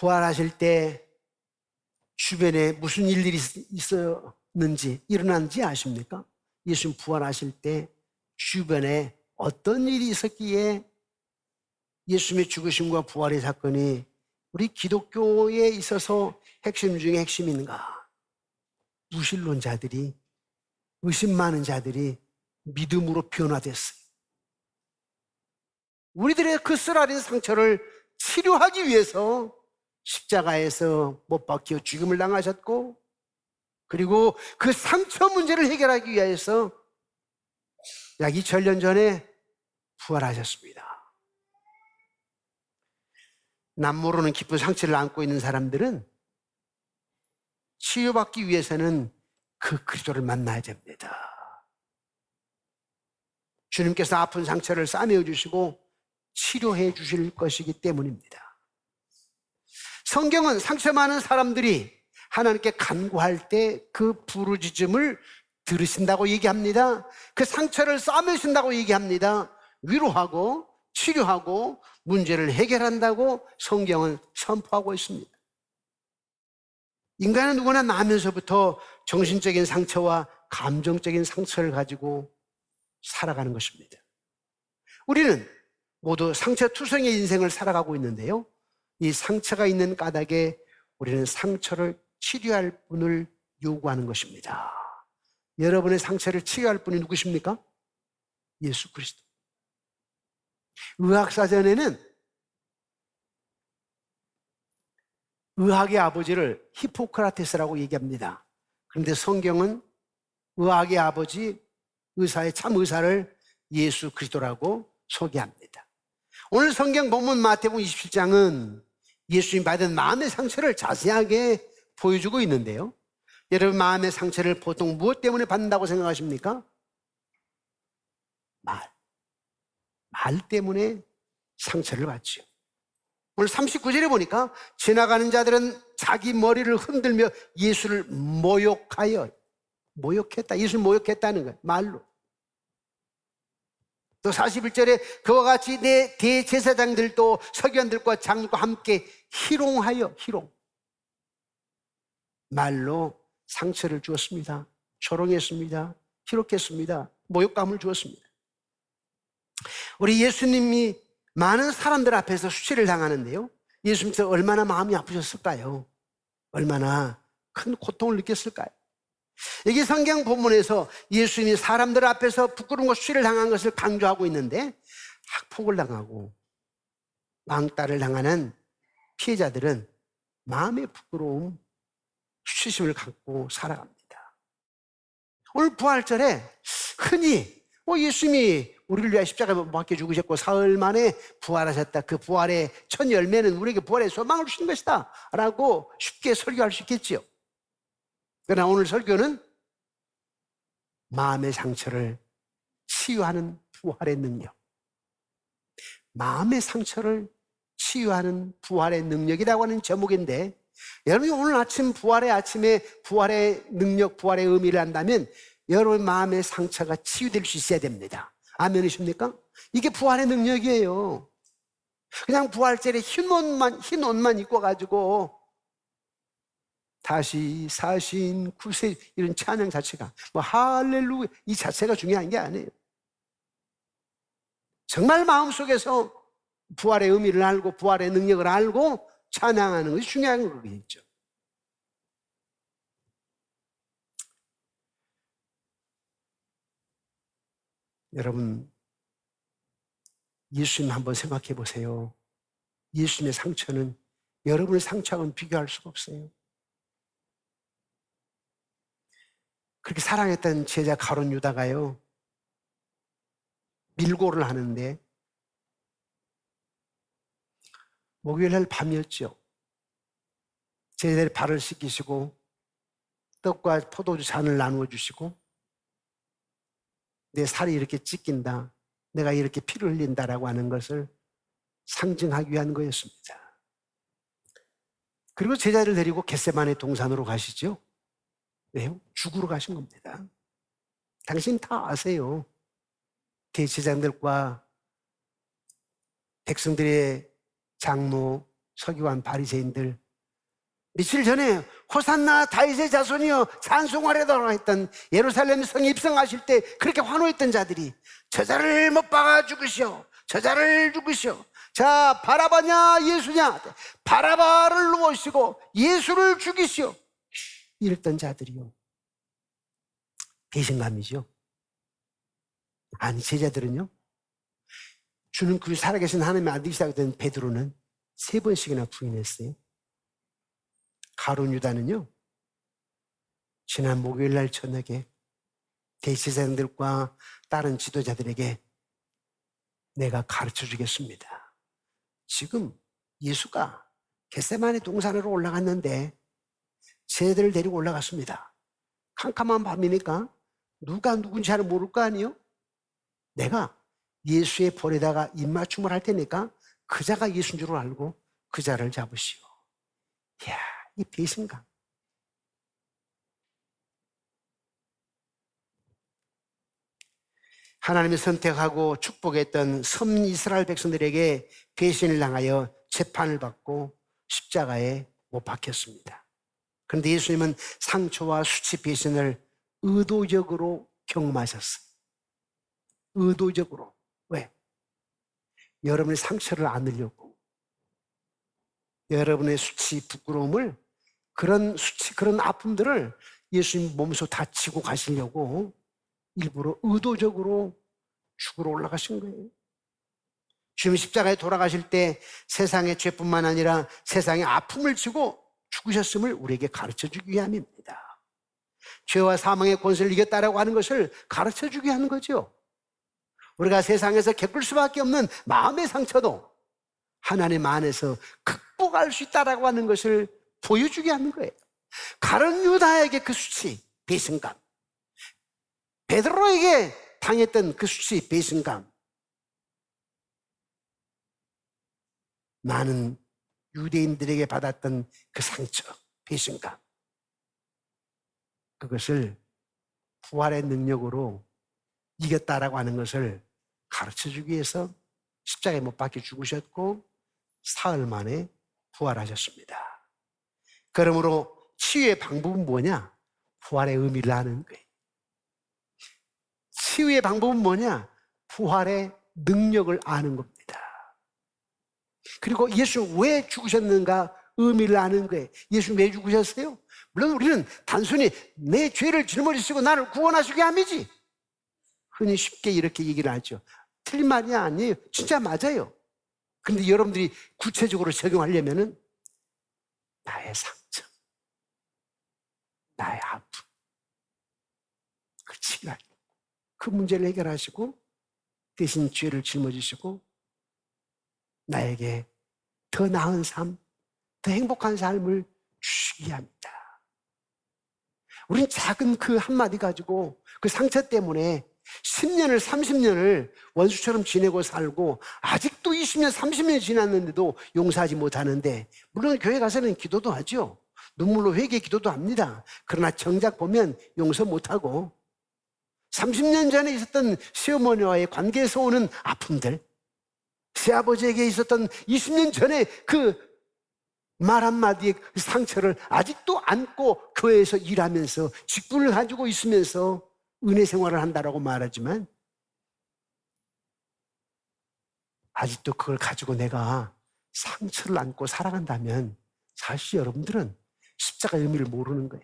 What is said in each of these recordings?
부활하실 때 주변에 무슨 일들이 일어났는지 아십니까? 예수님 부활하실 때 주변에 어떤 일이 있었기에 예수님의 죽으심과 부활의 사건이 우리 기독교에 있어서 핵심 중에 핵심인가? 무신론자들이, 의심 많은 자들이 믿음으로 변화됐어요. 우리들의 그 쓰라린 상처를 치료하기 위해서 십자가에서 못 박혀 죽임을 당하셨고, 그리고 그 상처 문제를 해결하기 위해서 약 2000년 전에 부활하셨습니다. 남모르는 깊은 상처를 안고 있는 사람들은 치유받기 위해서는 그 그리스도를 만나야 됩니다. 주님께서 아픈 상처를 싸매어 주시고 치료해 주실 것이기 때문입니다. 성경은 상처 많은 사람들이 하나님께 간구할 때 그 부르짖음을 들으신다고 얘기합니다. 그 상처를 싸매신다고 얘기합니다. 위로하고 치료하고 문제를 해결한다고 성경은 선포하고 있습니다. 인간은 누구나 나면서부터 정신적인 상처와 감정적인 상처를 가지고 살아가는 것입니다. 우리는 모두 상처투성의 인생을 살아가고 있는데요, 이 상처가 있는 까닭에 우리는 상처를 치료할 분을 요구하는 것입니다. 여러분의 상처를 치료할 분이 누구십니까? 예수 그리스도. 의학사전에는 의학의 아버지를 히포크라테스라고 얘기합니다. 그런데 성경은 의학의 아버지, 의사의 참 의사를 예수 그리스도라고 소개합니다. 오늘 성경 본문 마태복음 27장은 예수님 받은 마음의 상처를 자세하게 보여주고 있는데요, 여러분 마음의 상처를 보통 무엇 때문에 받는다고 생각하십니까? 말 때문에 상처를 받죠. 오늘 39절에 보니까 지나가는 자들은 자기 머리를 흔들며 예수를 모욕했다. 예수를 모욕했다는 거예요, 말로. 또 41절에 그와 같이 내 대제사장들도 서기관들과 장로과 함께 희롱하여, 말로 상처를 주었습니다. 조롱했습니다. 희롱했습니다. 모욕감을 주었습니다. 우리 예수님이 많은 사람들 앞에서 수치를 당하는데요, 예수님께서 얼마나 마음이 아프셨을까요? 얼마나 큰 고통을 느꼈을까요? 여기 성경 본문에서 예수님이 사람들 앞에서 부끄러움과 수치를 당한 것을 강조하고 있는데, 학폭을 당하고 왕따를 당하는 피해자들은 마음의 부끄러움, 수치심을 갖고 살아갑니다. 오늘 부활절에 흔히 예수님이 우리를 위하여 십자가에 못 박혀 죽으셨고 사흘 만에 부활하셨다, 그 부활의 첫 열매는 우리에게 부활의 소망을 주신 것이다 라고 쉽게 설교할 수 있겠지요. 그러나 오늘 설교는 마음의 상처를 치유하는 부활의 능력, 마음의 상처를 치유하는 부활의 능력이라고 하는 제목인데, 여러분이 오늘 아침 부활의 아침에 부활의 능력, 부활의 의미를 안다면 여러분 마음의 상처가 치유될 수 있어야 됩니다. 아멘이십니까? 이게 부활의 능력이에요. 그냥 부활절에 흰 옷만 입고 가지고 다시 사신 구세 이런 찬양 자체가 할렐루야 이 자체가 중요한 게 아니에요. 정말 마음속에서 부활의 의미를 알고 부활의 능력을 알고 찬양하는 것이 중요한 거겠죠. 여러분, 예수님 한번 생각해 보세요. 예수님의 상처는 여러분의 상처하고는 비교할 수가 없어요. 그렇게 사랑했던 제자 가룟 유다가요, 밀고를 하는데 목요일날 밤이었죠. 제자들의 발을 씻기시고 떡과 포도주 잔을 나누어 주시고, 내 살이 이렇게 찢긴다, 내가 이렇게 피를 흘린다라고 하는 것을 상징하기 위한 거였습니다. 그리고 제자를 데리고 겟세마네 동산으로 가시죠. 왜요? 죽으러 가신 겁니다. 당신 다 아세요. 대제사장들과 백성들의 장로, 서기관 바리새인들, 며칠 전에 호산나 다윗의 자손이여 찬송하려고 했던 예루살렘 성에 입성하실 때 그렇게 환호했던 자들이 저자를 못 박아 죽으시오, 저자를 죽으시오. 자, 바라바냐 예수냐, 바라바를 놓으시고 예수를 죽이시오, 이랬던 자들이요. 배신감이죠. 아니, 제자들은요, 주는 그 살아계신 하나님의 아들이시라고 된 베드로는 3번씩이나 부인했어요. 가룟 유다는요, 지난 목요일 날 저녁에 대제사장들과 다른 지도자들에게 내가 가르쳐 주겠습니다. 지금 예수가 겟세마네 동산으로 올라갔는데 쟤들을 데리고 올라갔습니다. 캄캄한 밤이니까 누가 누군지 잘 모를 거 아니에요? 내가 예수의 볼에다가 입맞춤을 할 테니까 그 자가 예수인 줄 알고 그 자를 잡으시오. 이야, 이 배신감. 하나님이 선택하고 축복했던 서민 이스라엘 백성들에게 배신을 당하여 재판을 받고 십자가에 못 박혔습니다. 그런데 예수님은 상처와 수치, 배신을 의도적으로 경험하셨어요. 의도적으로. 왜? 여러분의 상처를 안으려고, 여러분의 수치, 부끄러움을, 그런 수치, 그런 아픔들을 예수님 몸소 다치고 가시려고 일부러 의도적으로 죽으러 올라가신 거예요. 주님 십자가에 돌아가실 때 세상의 죄뿐만 아니라 세상의 아픔을 지고 죽으셨음을 우리에게 가르쳐주기 위함입니다. 죄와 사망의 권세를 이겼다라고 하는 것을 가르쳐주기 하는 거죠. 우리가 세상에서 겪을 수밖에 없는 마음의 상처도 하나님 안에서 극복할 수 있다라고 하는 것을 보여주게 하는 거예요. 가룟 유다에게 그 수치, 배신감, 베드로에게 당했던 그 수치, 배신감, 많은 유대인들에게 받았던 그 상처, 배신감, 그것을 부활의 능력으로 이겼다라고 하는 것을 가르쳐주기 위해서 십자가에 못 박혀 죽으셨고 사흘 만에 부활하셨습니다. 그러므로 치유의 방법은 뭐냐? 부활의 의미를 아는 거예요. 치유의 방법은 뭐냐? 부활의 능력을 아는 겁니다. 그리고 예수 왜 죽으셨는가? 의미를 아는 거예요. 예수 왜 죽으셨어요? 물론 우리는 단순히 내 죄를 짊어지시고 나를 구원하시기 위함이지, 흔히 쉽게 이렇게 얘기를 하죠. 틀린 말이 아니에요. 진짜 맞아요. 그런데 여러분들이 구체적으로 적용하려면은 나의 상처, 나의 아픔, 그 문제를 해결하시고 대신 죄를 짊어지시고 나에게 더 나은 삶, 더 행복한 삶을 주시기 합니다. 우린 작은 그 한마디 가지고 그 상처 때문에 10년을 30년을 원수처럼 지내고 살고 아직도 20년 30년이 지났는데도 용서하지 못하는데, 물론 교회 가서는 기도도 하죠. 눈물로 회개 기도도 합니다. 그러나 정작 보면 용서 못하고 30년 전에 있었던 시어머니와의 관계에서 오는 아픔들, 시아버지에게 있었던 20년 전에 그 말 한마디의 그 상처를 아직도 안고 교회에서 일하면서 직분을 가지고 있으면서 은혜 생활을 한다라고 말하지만 아직도 그걸 가지고 내가 상처를 안고 살아간다면 사실 여러분들은 십자가의 의미를 모르는 거예요.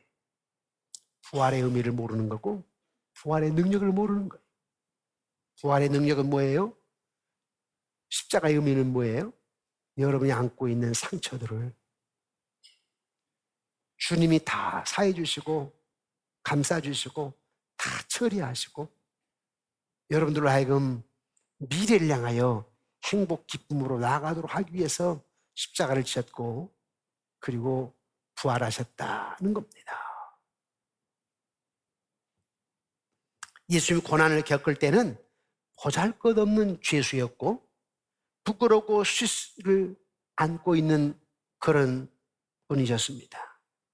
부활의 의미를 모르는 거고 부활의 능력을 모르는 거예요. 부활의 능력은 뭐예요? 십자가의 의미는 뭐예요? 여러분이 안고 있는 상처들을 주님이 다 사해 주시고 감싸 주시고 다 처리하시고 여러분들로 하여금 미래를 향하여 행복 기쁨으로 나아가도록 하기 위해서 십자가를 지셨고 그리고 부활하셨다는 겁니다. 예수님이 고난을 겪을 때는 보잘것없는 죄수였고 부끄럽고 수치를 안고 있는 그런 분이셨습니다.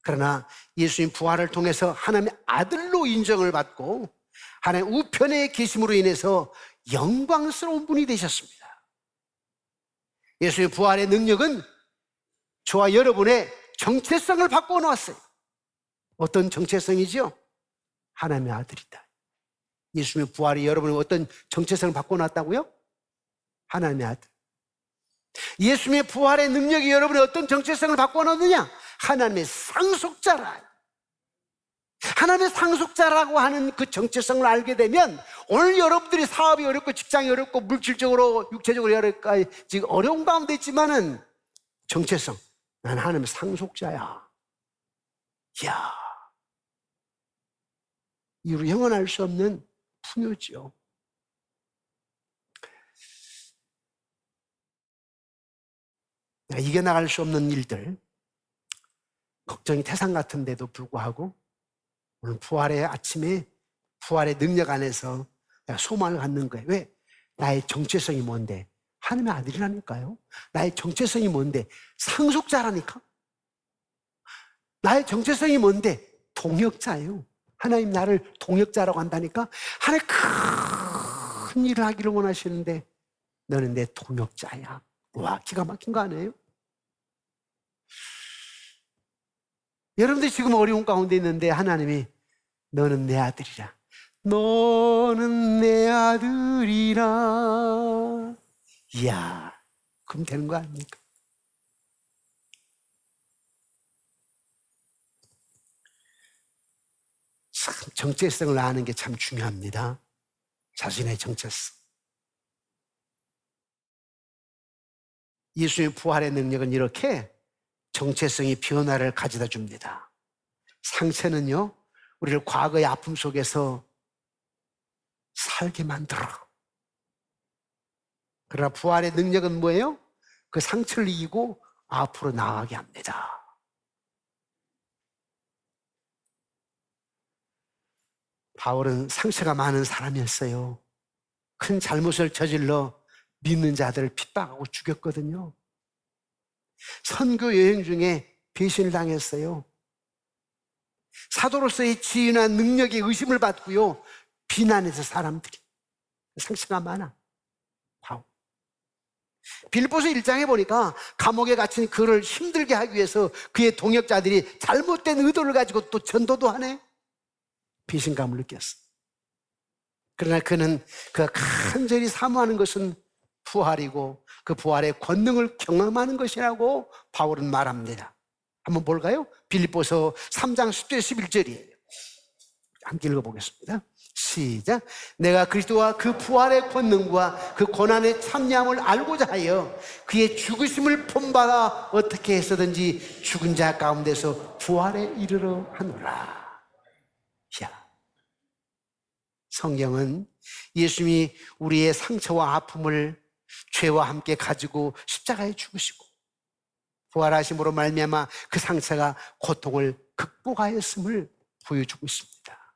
그러나 예수님 부활을 통해서 하나님의 아들로 인정을 받고 하나님의 우편에 계심으로 인해서 영광스러운 분이 되셨습니다. 예수님의 부활의 능력은 저와 여러분의 정체성을 바꾸어 놓았어요. 어떤 정체성이지요? 하나님의 아들이다. 예수님의 부활이 여러분의 어떤 정체성을 바꾸어 놨다고요? 하나님의 아들. 예수님의 부활의 능력이 여러분의 어떤 정체성을 바꾸어 놓느냐? 하나님의 상속자라. 하나님의 상속자라고 하는 그 정체성을 알게 되면 오늘 여러분들이 사업이 어렵고 직장이 어렵고 물질적으로 육체적으로 지금 어려운 가운데 있지만은 정체성, 난 하나님의 상속자야. 이야, 이로 영원할 수 없는 풍요지요. 이겨나갈 수 없는 일들, 걱정이 태산 같은데도 불구하고 오늘 부활의 아침에 부활의 능력 안에서 내가 소망을 갖는 거예요. 왜? 나의 정체성이 뭔데? 하나님의 아들이라니까요. 나의 정체성이 뭔데? 상속자라니까. 나의 정체성이 뭔데? 동역자예요. 하나님 나를 동역자라고 한다니까. 하나님 큰 일을 하기를 원하시는데 너는 내 동역자야. 와, 기가 막힌 거 아니에요? 여러분들이 지금 어려운 가운데 있는데 하나님이 너는 내 아들이라. 너는 내 아들이라. 이야, 그럼 되는 거 아닙니까? 참 정체성을 아는 게 참 중요합니다. 자신의 정체성. 예수님의 부활의 능력은 이렇게 정체성이 변화를 가져다 줍니다. 상처는요, 우리를 과거의 아픔 속에서 살게 만들어. 그러나 부활의 능력은 뭐예요? 그 상처를 이기고 앞으로 나아가게 합니다. 바울은 상처가 많은 사람이었어요. 큰 잘못을 저질러 믿는 자들을 핍박하고 죽였거든요. 선교 여행 중에 배신을 당했어요. 사도로서의 지위나 능력에 의심을 받고요, 비난해서 사람들이. 상처가 많아. 바울. 빌립보서 1장에 보니까 감옥에 갇힌 그를 힘들게 하기 위해서 그의 동역자들이 잘못된 의도를 가지고 또 전도도 하네. 배신감을 느꼈어. 그러나 그는 그 간절히 사모하는 것은 부활이고 그 부활의 권능을 경험하는 것이라고 바울은 말합니다. 한번 볼까요? 빌립보서 3장 10절 11절이에요. 함께 읽어보겠습니다. 시작. 내가 그리스도와 그 부활의 권능과 그 고난의 참여함을 알고자 하여 그의 죽으심을 본받아 어떻게 해서든지 죽은 자 가운데서 부활에 이르러 하노라. 야, 성경은 예수님이 우리의 상처와 아픔을 죄와 함께 가지고 십자가에 죽으시고 부활하심으로 말미암아 그 상처가 고통을 극복하였음을 보여주고 있습니다.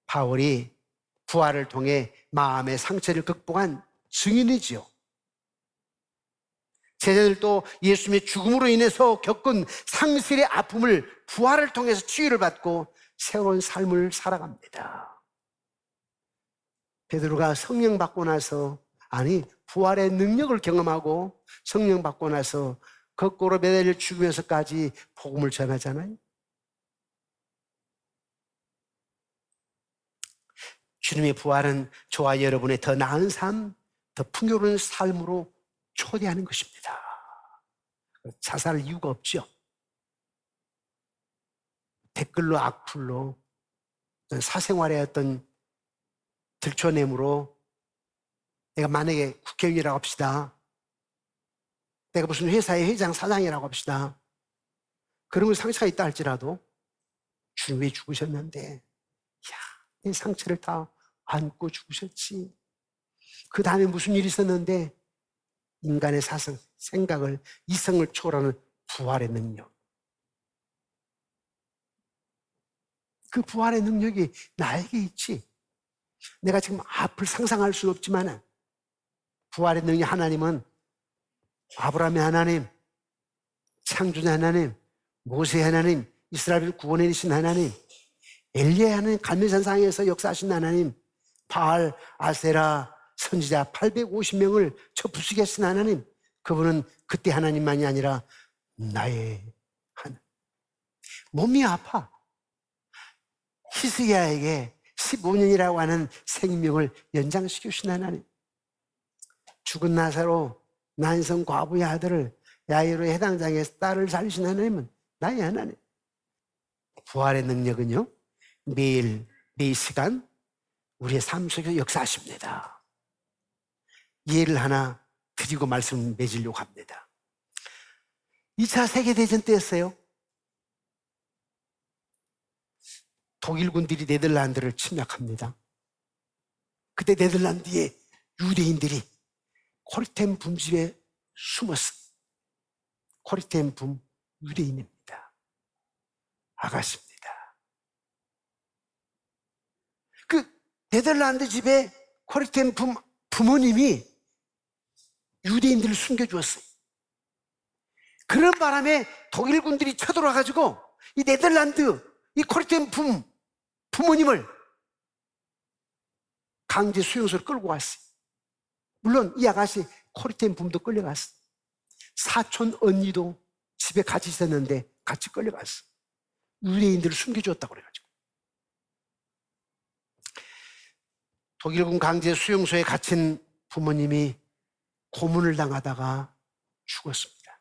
바울이 부활을 통해 마음의 상처를 극복한 증인이지요. 제자들도 예수님의 죽음으로 인해서 겪은 상실의 아픔을 부활을 통해서 치유를 받고 새로운 삶을 살아갑니다. 베드로가 성령 받고 나서, 아니 부활의 능력을 경험하고 성령 받고 나서 거꾸로 매달려 죽으면서까지 복음을 전하잖아요. 주님의 부활은 저와 여러분의 더 나은 삶, 더 풍요로운 삶으로 초대하는 것입니다. 자살할 이유가 없죠. 댓글로 악플로 사생활의 어떤 들춰냄으로 내가 만약에 국회의원이라고 합시다. 내가 무슨 회사의 회장, 사장이라고 합시다. 그런 건 상처가 있다 할지라도 주님 왜 죽으셨는데, 내 상처를 다 안고 죽으셨지. 그 다음에 무슨 일이 있었는데 인간의 사성, 생각을, 이성을 초월하는 부활의 능력. 그 부활의 능력이 나에게 있지. 내가 지금 앞을 상상할 수는 없지만 부활의 능력, 하나님은 아브라함의 하나님, 창조자 하나님, 모세의 하나님, 이스라엘을 구원해내신 하나님, 엘리야의 하나님, 갈멜산상에서 역사하신 하나님, 바알, 아세라, 선지자 850명을 저 부수게 하신 하나님, 그분은 그때 하나님만이 아니라 나의 하나님. 몸이 아파. 히스기야에게 15년이라고 하는 생명을 연장시켜 주신 하나님. 죽은 나사로 난성 과부의 아들을 야이로의 해당장에서 딸을 살리신 하나님은 나의 하나님. 부활의 능력은요, 매일 시간 우리의 삶 속에서 역사하십니다. 예를 하나 드리고 말씀을 맺으려고 합니다. 2차 세계대전 때였어요. 독일군들이 네덜란드를 침략합니다. 그때 네덜란드의 유대인들이 코리템 붐집에 숨었어. 코리템 붐 유대인입니다. 아가씨입니다. 그 네덜란드 집에 코리템 붐 부모님이 유대인들을 숨겨주었어요. 그런 바람에 독일군들이 쳐들어와가지고 이 네덜란드 이 코리템 붐 부모님을 강제 수용소로 끌고 갔어요. 물론 이 아가씨 코리템 붐도 끌려갔어. 사촌 언니도 집에 같이 있었는데 같이 끌려갔어. 유대인들을 숨겨주었다고 그래가지고. 독일군 강제 수용소에 갇힌 부모님이 고문을 당하다가 죽었습니다.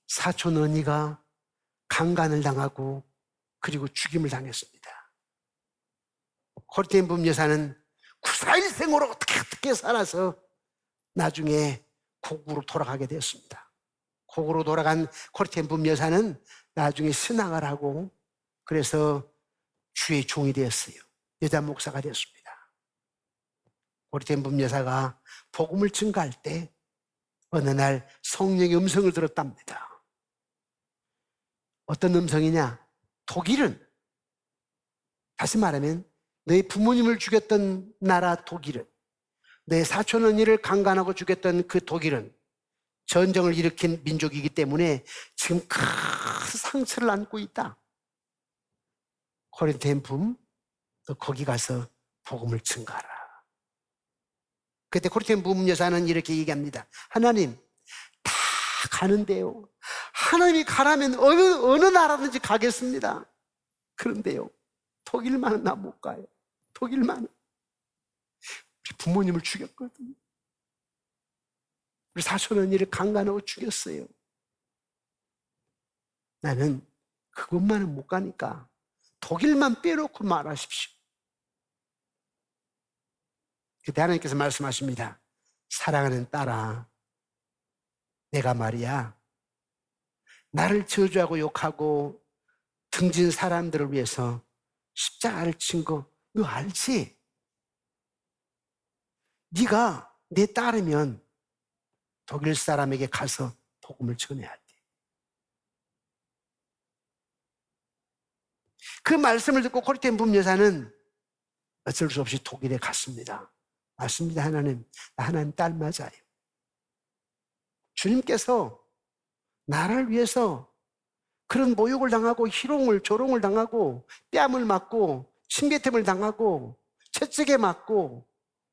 사촌 언니가 강간을 당하고 그리고 죽임을 당했습니다. 코리템 붐 여사는 구사일생으로 어떻게 살아서 나중에 고국으로 돌아가게 되었습니다. 고국으로 돌아간 코리템 붐 여사는 나중에 신앙을 하고 그래서 주의 종이 되었어요. 여자 목사가 되었습니다. 코리템 붐 여사가 복음을 증거할 때 어느 날 성령의 음성을 들었답니다. 어떤 음성이냐? 독일은, 다시 말하면 너희 부모님을 죽였던 나라 독일은, 너희 사촌 언니를 강간하고 죽였던 그 독일은 전쟁을 일으킨 민족이기 때문에 지금 큰 상처를 안고 있다. 코리템 붐, 너 거기 가서 복음을 증거하라. 그때 코리템 붐 여사는 이렇게 얘기합니다. 하나님, 다 가는데요. 하나님이 가라면 어느 나라든지 가겠습니다. 그런데요, 독일만은 나 못 가요. 독일만은. 우리 부모님을 죽였거든요. 우리 사촌 언니를 강간하고 죽였어요. 나는 그것만은 못 가니까 독일만 빼놓고 말하십시오. 그때 하나님께서 말씀하십니다. 사랑하는 딸아, 내가 말이야, 나를 저주하고 욕하고 등진 사람들을 위해서 십자가를 친 거 너 알지? 네가 내 딸이면 독일 사람에게 가서 복음을 전해야 돼. 그 말씀을 듣고 코리템 붐 여사는 어쩔 수 없이 독일에 갔습니다. 맞습니다, 하나님. 나 하나님 딸 맞아요. 주님께서 나를 위해서 그런 모욕을 당하고 희롱을 조롱을 당하고 뺨을 맞고 침뱉음을 당하고 채찍에 맞고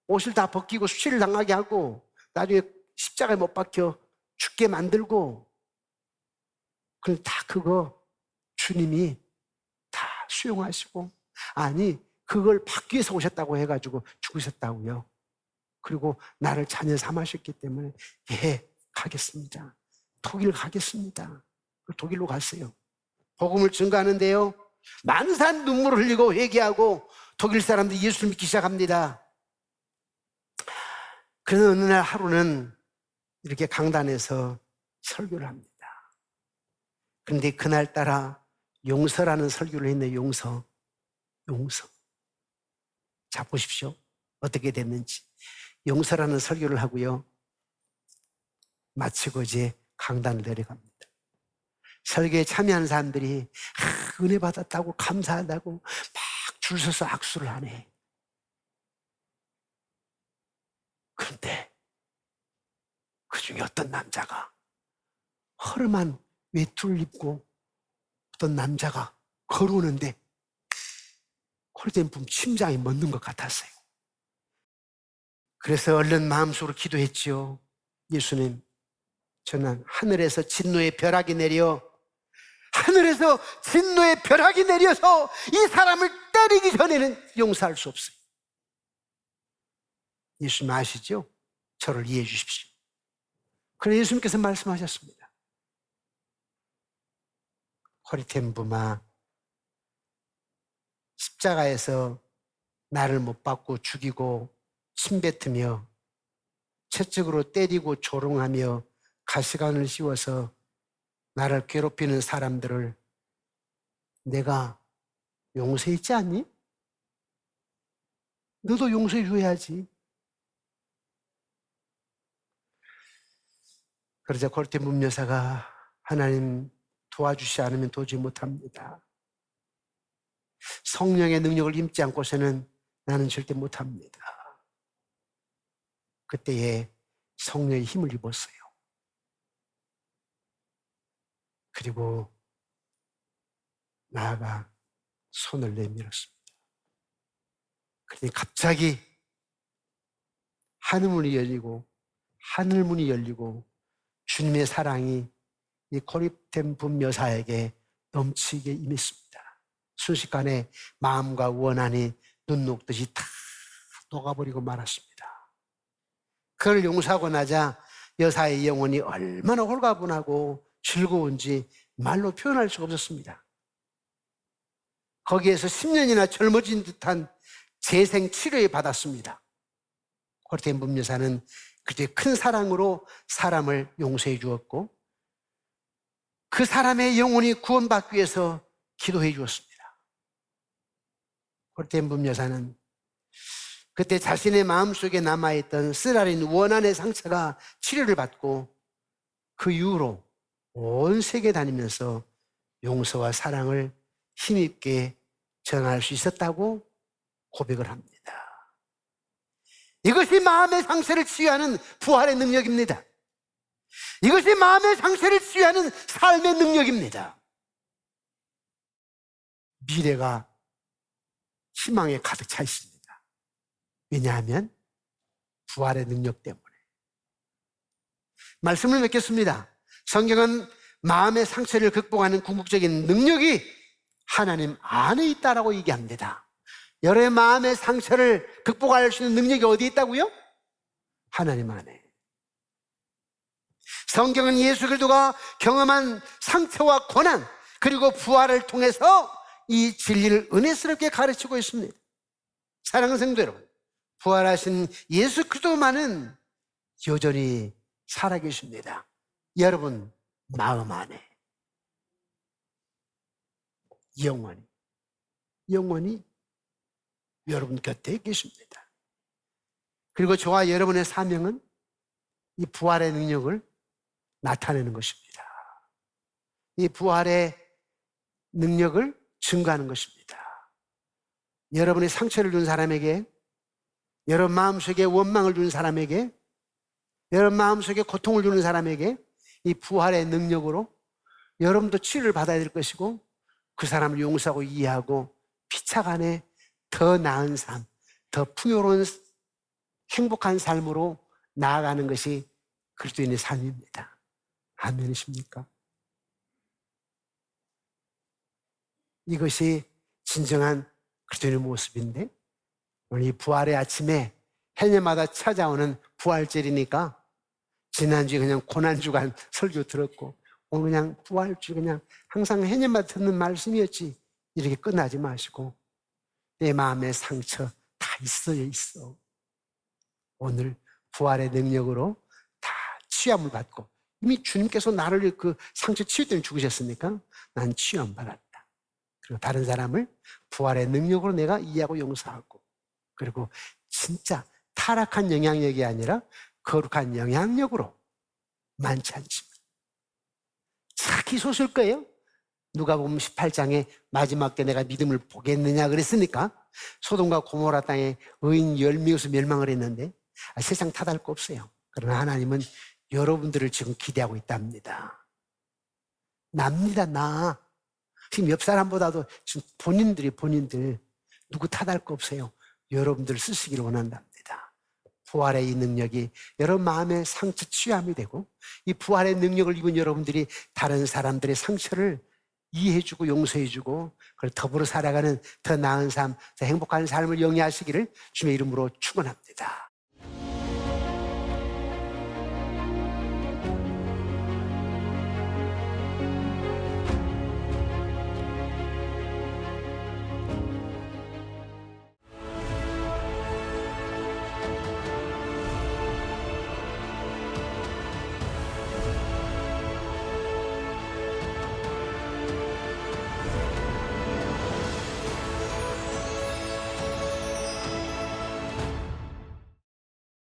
옷을 다 벗기고 수치를 당하게 하고 나중에 십자가에 못 박혀 죽게 만들고, 그럼 다 그거 주님이 다 수용하시고, 아니 그걸 받기 위해서 오셨다고 해가지고 죽으셨다고요. 그리고 나를 자녀 삼으셨기 때문에 예, 가겠습니다. 독일 가겠습니다. 독일로 갔어요. 복음을 증거하는데요, 만산 눈물을 흘리고 회개하고 독일 사람들이 예수를 믿기 시작합니다. 그런 어느 날 하루는 이렇게 강단에서 설교를 합니다. 그런데 그날따라 용서라는 설교를 했네요. 용서. 자, 보십시오. 어떻게 됐는지. 용서라는 설교를 하고요, 마치고 이제 강단을 내려갑니다. 설교에 참여하는 사람들이 은혜 받았다고 감사하다고 막 줄 서서 악수를 하네. 그런데 그 중에 어떤 남자가 허름한 외투를 입고 어떤 남자가 걸어오는데 코리템 붐 심장이 멎는 것 같았어요. 그래서 얼른 마음속으로 기도했지요. 예수님, 저는 하늘에서 진노의 벼락이 내려 하늘에서 진노의 벼락이 내려서 이 사람을 때리기 전에는 용서할 수 없어요. 예수님 아시죠? 저를 이해해 주십시오. 그래서 예수님께서 말씀하셨습니다. 허리템 부마, 십자가에서 나를 못 박고 죽이고 침뱉으며 채찍으로 때리고 조롱하며 가시관을 씌워서 나를 괴롭히는 사람들을 내가 용서했지 않니? 너도 용서해 줘야지. 그러자 고르테 문여사가 하나님 도와주시지 않으면 도저히 못합니다. 성령의 능력을 입지 않고서는 나는 절대 못합니다. 그때에 성령의 힘을 입었어요. 그리고 나아가 손을 내밀었습니다. 그러니 갑자기 하늘문이 열리고 주님의 사랑이 이 고립된 분여사에게 넘치게 임했습니다. 순식간에 마음과 원한이 눈 녹듯이 다 녹아버리고 말았습니다. 그를 용서하고 나자 여사의 영혼이 얼마나 홀가분하고 즐거운지 말로 표현할 수가 없었습니다. 거기에서 10년이나 젊어진 듯한 재생 치료를 받았습니다. 고립된 분여사는 그때 큰 사랑으로 사람을 용서해 주었고 그 사람의 영혼이 구원받기 위해서 기도해 주었습니다. 고립된 분여사는 그때 자신의 마음속에 남아있던 쓰라린 원한의 상처가 치료를 받고 그 이후로 온 세계 다니면서 용서와 사랑을 힘있게 전할 수 있었다고 고백을 합니다. 이것이 마음의 상처를 치유하는 부활의 능력입니다. 이것이 마음의 상처를 치유하는 삶의 능력입니다. 미래가 희망에 가득 차 있습니다. 왜냐하면 부활의 능력 때문에. 말씀을 맺겠습니다. 성경은 마음의 상처를 극복하는 궁극적인 능력이 하나님 안에 있다라고 얘기합니다. 여러분의 마음의 상처를 극복할 수 있는 능력이 어디 있다고요? 하나님 안에. 성경은 예수 그리스도가 경험한 상처와 고난 그리고 부활을 통해서 이 진리를 은혜스럽게 가르치고 있습니다. 사랑하는 성도 여러분, 부활하신 예수 그리스도만은 여전히 살아계십니다. 여러분 마음 안에 영원히 여러분 곁에 계십니다. 그리고 저와 여러분의 사명은 이 부활의 능력을 나타내는 것입니다. 이 부활의 능력을 증거하는 것입니다. 여러분의 상처를 준 사람에게, 여러분 마음속에 원망을 준 사람에게, 여러분 마음속에 고통을 주는 사람에게 이 부활의 능력으로 여러분도 치료를 받아야 될 것이고 그 사람을 용서하고 이해하고 피차 간에 더 나은 삶, 더 풍요로운 행복한 삶으로 나아가는 것이 그리스도인의 삶입니다. 아멘이십니까? 이것이 진정한 그리스도인의 모습인데 오늘 이 부활의 아침에 해년마다 찾아오는 부활절이니까 지난주에 그냥 고난주간 설교 들었고 오늘 그냥 부활주 그냥 항상 해년마다 듣는 말씀이었지 이렇게 끝나지 마시고 내 마음의 상처 다 있어. 오늘 부활의 능력으로 다 치유함을 받고 이미 주님께서 나를 그 상처 치유 때문에 죽으셨으니까 난 치유함 받았다. 그리고 다른 사람을 부활의 능력으로 내가 이해하고 용서하고 그리고 진짜 타락한 영향력이 아니라 거룩한 영향력으로 많지 않지만 착히 솟을 거예요. 누가복음 18장에 마지막 때 내가 믿음을 보겠느냐 그랬으니까 소돔과 고모라 땅에 의인 10명에서 멸망을 했는데 세상 탓할 거 없어요. 그러나 하나님은 여러분들을 지금 기대하고 있답니다. 납니다. 나 지금 옆 사람보다도 지금 본인들 누구 탓할 거 없어요. 여러분들 쓰시기를 원한답니다. 부활의 이 능력이 여러분 마음의 상처 치유함이 되고, 이 부활의 능력을 입은 여러분들이 다른 사람들의 상처를 이해해주고 용서해주고, 그걸 더불어 살아가는 더 나은 삶, 더 행복한 삶을 영위하시기를 주님의 이름으로 축원합니다.